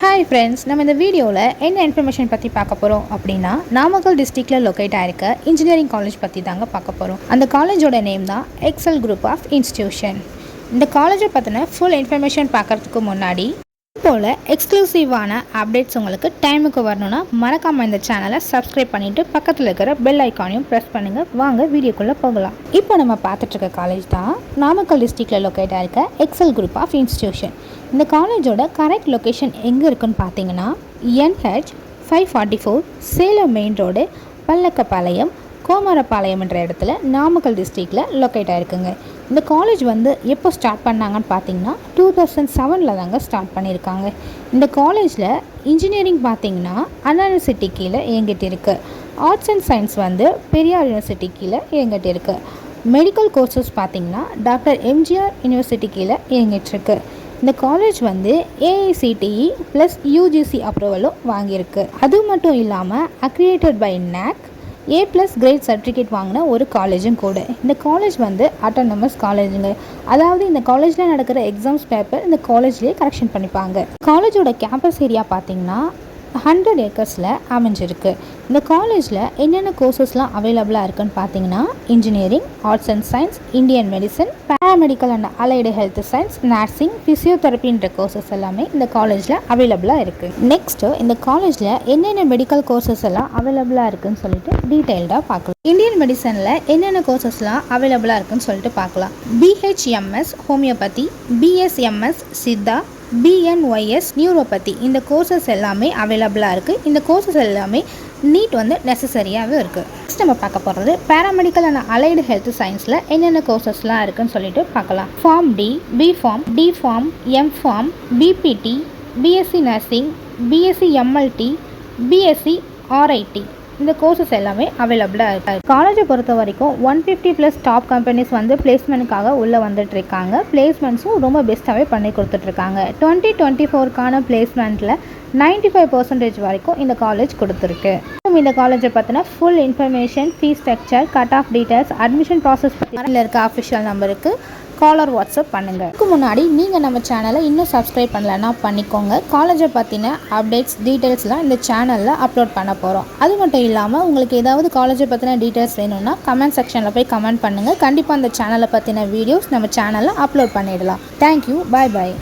Hi friends, நம்ம இந்த வீடியோவில் என்ன இன்ஃபர்மேஷன் பற்றி பார்க்க போகிறோம் அப்படின்னா நாமக்கல் டிஸ்ட்ரிக்டில் லொக்கேட் ஆகிருக்க இன்ஜினியரிங் காலேஜ் பற்றி தாங்க பார்க்க போகிறோம். அந்த காலேஜோட நேம் தான் எக்ஸல் குரூப் ஆஃப் இன்ஸ்டிடியூஷன். இந்த காலேஜை பற்றின ஃபுல் இன்ஃபர்மேஷன் பார்க்குறதுக்கு முன்னாடி போல் எக்ஸ்க்ளூசிவான அப்டேட்ஸ் உங்களுக்கு டைமுக்கு வரணும்னா மறக்காமல் இந்த சேனலை சப்ஸ்கிரைப் பண்ணிவிட்டு பக்கத்தில் இருக்கிற பெல் ஐக்கானையும் ப்ரெஸ் பண்ணுங்கள். வாங்க வீடியோக்குள்ளே போகலாம். இப்போ நம்ம பார்த்துட்ருக்க காலேஜ் தான் நாமக்கல் டிஸ்ட்ரிக்டில் லொக்கேட் ஆகிருக்க எக்ஸல் குரூப் ஆஃப் இன்ஸ்டிடியூஷன். இந்த காலேஜோட கரெக்ட் லொக்கேஷன் எங்கே இருக்குன்னு பார்த்தீங்கன்னா NH 544 Salem main road, Pallakkapalayam, Komarapalayam என்ற இடத்துல நாமக்கல் டிஸ்ட்ரிக்டில் லொக்கேட் ஆகிருக்குங்க. இந்த காலேஜ் எப்போ ஸ்டார்ட் பண்ணாங்கன்னு பார்த்தீங்கன்னா 2007 தாங்க ஸ்டார்ட் பண்ணியிருக்காங்க. இந்த காலேஜில் இன்ஜினியரிங் பார்த்தீங்கன்னா அண்ணா யூனிவர்சிட்டி கீழே இயங்கிட்டு இருக்குது. Arts and science Periyar university கீழே இயங்கிட்டு இருக்குது. மெடிக்கல் கோர்சஸ் பார்த்தீங்கன்னா டாக்டர் எம்ஜிஆர் யூனிவர்சிட்டி கீழே இயங்கிட்டுருக்கு. இந்த காலேஜ் AICTE + UGC அப்ரூவலும் வாங்கியிருக்கு. அது மட்டும் இல்லாமல் accredited by NAC A+ grade certificate வாங்கின ஒரு காலேஜும் கூட. இந்த காலேஜ் அட்டானமஸ் காலேஜுங்க. அதாவது இந்த காலேஜில் நடக்கிற எக்ஸாம்ஸ் பேப்பர் இந்த காலேஜ்லேயே கரெக்ஷன் பண்ணிப்பாங்க. காலேஜோட கேம்பஸ் ஏரியா பார்த்தீங்கன்னா 100 ஏக்கர்ஸில் அமைஞ்சிருக்கு. இந்த காலேஜில் என்னென்ன கோர்சஸ்லாம் அவைலபிளாக இருக்குன்னு பார்த்தீங்கன்னா engineering, arts and science, Indian medicine, paramedical and allied health science, nursing, ஃபிசியோதெரப்பின்ற கோர்சஸ் எல்லாமே இந்த காலேஜில் அவைலபிளாக இருக்குது. நெக்ஸ்ட்டு இந்த காலேஜில் என்னென்ன மெடிக்கல் கோர்சஸ் எல்லாம் அவைலபிளாக இருக்குதுன்னு சொல்லிட்டு டீட்டெயில்டாக பார்க்கலாம். இந்தியன் மெடிசனில் என்னென்ன கோர்சஸ்லாம் அவைலபிளாக இருக்குதுன்னு சொல்லிட்டு பார்க்கலாம். BHMS homeopathy, BSMS Siddha, BNYS neuropathy, இந்த கோர்சஸ் எல்லாமே அவைலபிளாக இருக்குது. இந்த கோர்சஸ் எல்லாமே நீட் நெசசரியாகவே இருக்குது. நெக்ஸ்ட் நம்ம பார்க்க போகிறது பேராமெடிக்கல் அண்ட் அலைடு ஹெல்த் சயின்ஸில் என்னென்ன கோர்சஸ்லாம் இருக்குதுன்னு சொல்லிட்டு பார்க்கலாம். Pharm D, B pharm, D pharm, M pharm, BPT, BSc nursing, BSc MLT, BSc RIT, இந்த கோர்சஸ் எல்லாமே அவைலபிளாக இருக்குது. காலேஜை பொறுத்த வரைக்கும் 150+ டாப் கம்பெனிஸ் பிளேஸ்மெண்ட்டுக்காக உள்ளே வந்துட்டுருக்காங்க. பிளேஸ்மெண்ட்ஸும் ரொம்ப பெஸ்ட்டாகவே பண்ணி கொடுத்துட்ருக்காங்க. 2024க்கான பிளேஸ்மெண்ட்டில் 95% வரைக்கும் இந்த காலேஜ் கொடுத்துருக்கு. இந்த காலேஜை பற்றின full information, fees structure, cut off details, admission process பற்றி இருக்க அஃபிஷியல் நம்பருக்கு காலர் வாட்ஸ்அப் பண்ணுங்கள். இதுக்கு முன்னாடி நீங்கள் நம்ம சேனலை இன்னும் சப்ஸ்கிரைப் பண்ணலன்னா பண்ணிக்கோங்க. காலேஜை பற்றின அப்டேட்ஸ், டீட்டெயில்ஸ்லாம் இந்த சேனலில் அப்லோட் பண்ண போகிறோம். அது மட்டும் இல்லாமல் உங்களுக்கு ஏதாவது காலேஜை பற்றின டீட்டெயில்ஸ் வேணும்னா கமெண்ட் செக்ஷனில் போய் கமெண்ட் பண்ணுங்கள். கண்டிப்பாக அந்த சேனலை பற்றின வீடியோஸ் நம்ம சேனலில் அப்லோட் பண்ணிடலாம். தேங்க்யூ, பாய் பாய்.